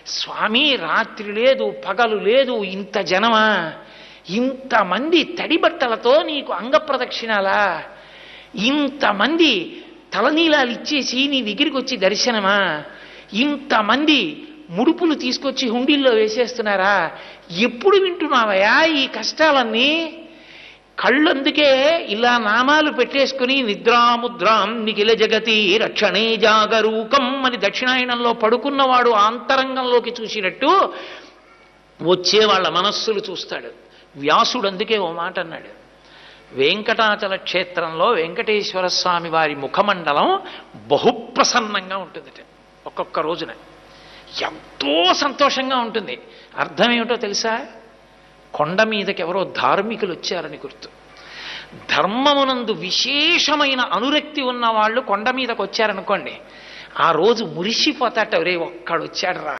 స్వామి రాత్రి లేదు పగలు లేదు, ఇంత జనమా, ఇంతమంది తడి బట్టలతో నీకు అంగప్రదక్షిణాలా, ఇంతమంది తలనీలాలు ఇచ్చేసి నీ దగ్గరికి వచ్చి దర్శనమా, ఇంతమంది ముడుపులు తీసుకొచ్చి హుండీల్లో వేసేస్తున్నారా, ఎప్పుడు వింటున్నావయా ఈ కష్టాలన్నీ? కళ్ళందుకే ఇలా నామాలు పెట్టేసుకుని నిద్రాముద్రాం నిఖిల జగతి రక్షణే జాగరూకం అని దక్షిణాయనంలో పడుకున్నవాడు ఆంతరంగంలోకి చూసినట్టు వచ్చే వాళ్ళ మనస్సులు చూస్తాడు. వ్యాసుడు అందుకే ఓ మాట అన్నాడు, వెంకటాచల క్షేత్రంలో వెంకటేశ్వర స్వామి వారి ముఖమండలం బహుప్రసన్నంగా ఉంటుందట. ఒక్కొక్క రోజున ఎంతో సంతోషంగా ఉంటుంది. అర్థం ఏమిటో తెలుసా? కొండ మీదకి ఎవరో ధార్మికులు వచ్చారని గుర్తు. ధర్మమునందు విశేషమైన అనురక్తి ఉన్న వాళ్ళు కొండ మీదకి వచ్చారనుకోండి, ఆ రోజు మురిసిపోతాట, రే ఒక్కడు వచ్చాడు రా